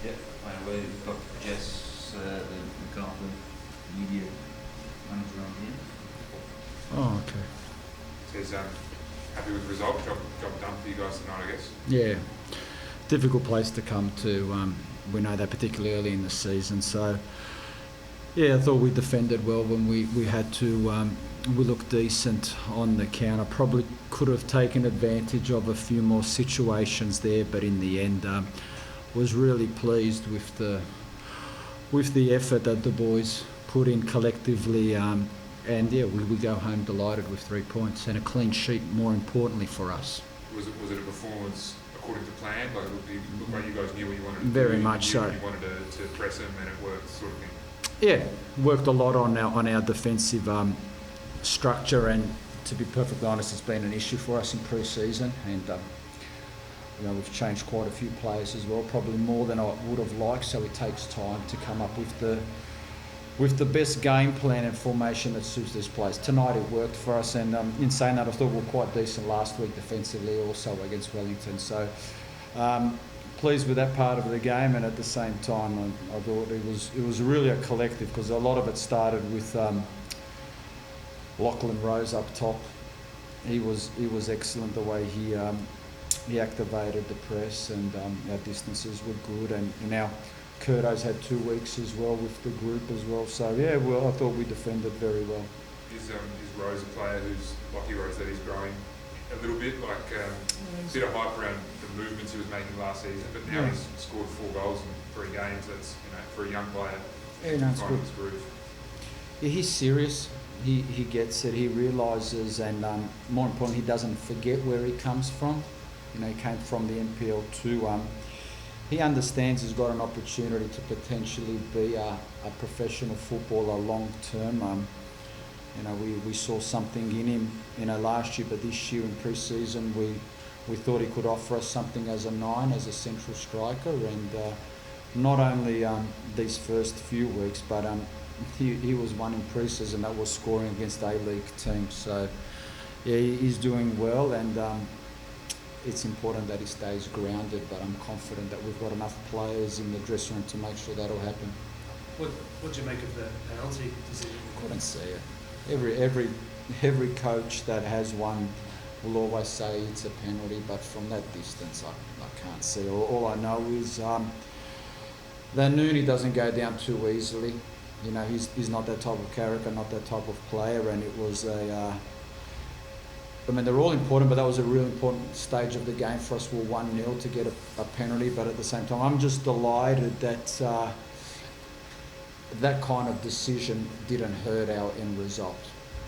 Yep, we've got Jess, the McCarthy media manager on here. Oh, okay. Says happy with the result. Job done for you guys tonight, I guess. Yeah, difficult place to come to. We know that particularly early in the season. So, yeah, I thought we defended well when we had to. We looked decent on the counter. Probably could have taken advantage of a few more situations there, but in the end, was really pleased with the effort that the boys put in collectively. And yeah, we go home delighted with 3 points and a clean sheet, more importantly for us. Was it a performance according to plan? Like it looked like you guys knew what you wanted to do. Very much so. You wanted to press them and it worked, sort of thing. Yeah, worked a lot on our defensive structure, and to be perfectly honest, it's been an issue for us in pre-season, and we've changed quite a few players as well, probably more than I would have liked. So it takes time to come up with the best game plan and formation that suits this place. Tonight it worked for us, and in saying that, I thought we were quite decent last week defensively also against Wellington. So pleased with that part of the game, and at the same time I thought it was really a collective, because a lot of it started with Lachlan Rose up top. He was excellent the way he activated the press, and our distances were good, and now Curto's had 2 weeks as well with the group as well. So yeah, well, I thought we defended very well. Is Rose a player who's like Rose, that he's growing a little bit, like a bit of hype around the movements he was making last season, but now he's scored 4 goals in 3 games. That's for a young player. Yeah, no, it's good. His groove. Yeah, he's serious. He gets it. He realises, and more importantly, he doesn't forget where he comes from. He came from the NPL too. He understands he's got an opportunity to potentially be a professional footballer long term. We saw something in him, last year, but this year in pre-season we thought he could offer us something as a 9, as a central striker, and not only these first few weeks, but he was one in pre-season that was scoring against A-League teams. So yeah, he's doing well, and it's important that he stays grounded, but I'm confident that we've got enough players in the dressing room to make sure that'll happen. What do you make of the penalty decision? I couldn't see it. Every coach that has one will always say it's a penalty, but from that distance I can't see. All I know is that Nooney doesn't go down too easily. He's not that type of character, not that type of player, and it was they're all important, but that was a really important stage of the game for us. We're 1-0 to get a penalty, but at the same time, I'm just delighted that that kind of decision didn't hurt our end result.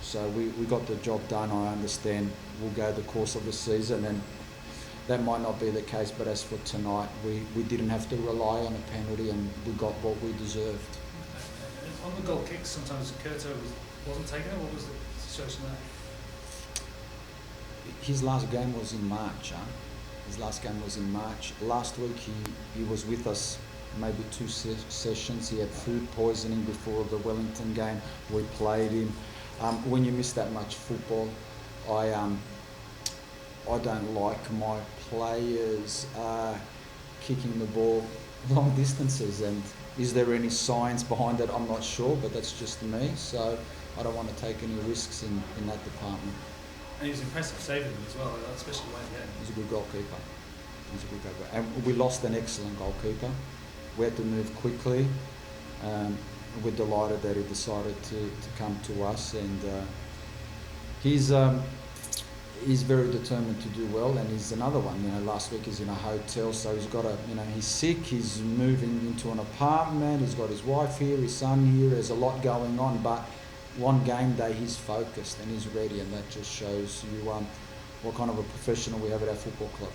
So we got the job done. I understand we'll go the course of the season, and that might not be the case, but as for tonight, we didn't have to rely on a penalty, and we got what we deserved. On the goal kicks, sometimes Curto wasn't taking it. What was the situation there? His last game was in March. His last game was in March. Last week he was with us maybe 2 sessions. He had food poisoning before the Wellington game. We played him. When you miss that much football, I don't like my players kicking the ball long distances. And is there any science behind it? I'm not sure, but that's just me. So I don't want to take any risks in that department. And he was impressive saving them as well, especially the way he had. He's a good goalkeeper. And we lost an excellent goalkeeper. We had to move quickly. We're delighted that he decided to come to us, and he's very determined to do well. And he's another one. Last week he's in a hotel, so he's got he's sick. He's moving into an apartment. He's got his wife here, his son here. There's a lot going on, but one game day he's focused and he's ready, and that just shows you what kind of a professional we have at our football club.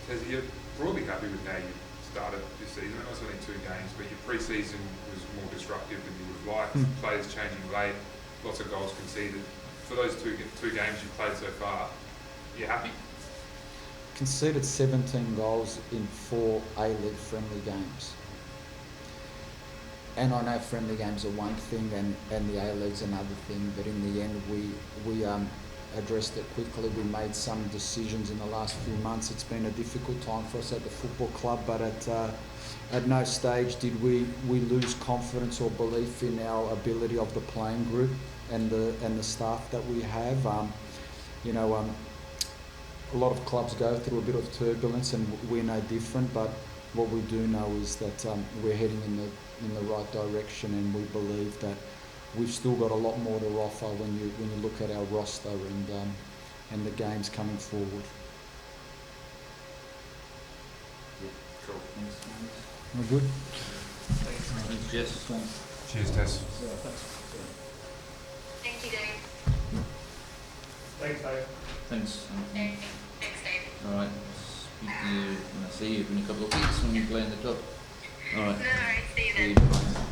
So you're broadly happy with how you started this season? It was only 2 games, but your pre-season was more disruptive than you would have liked. Players changing late, lots of goals conceded. For those two games you've played so far, are you happy? Conceded 17 goals in 4 A-League friendly games. And I know friendly games are one thing and the A-League's another thing, but in the end we addressed it quickly. We made some decisions in the last few months. It's been a difficult time for us at the football club, but at no stage did we lose confidence or belief in our ability of the playing group and the staff that we have. A lot of clubs go through a bit of turbulence, and we're no different. But what we do know is that we're heading in the right direction, and we believe that we've still got a lot more to offer when you look at our roster and the games coming forward. Cool. Thanks, thanks. We're good. Thanks, Jess. Thanks. Cheers, Tess. Thank you, Dave. Thanks, Dave. Thanks. Thanks, Dave. All right. Speak to you when I see you in a couple of weeks when you play in the club. All right. No worries, see you See then. you. Bye.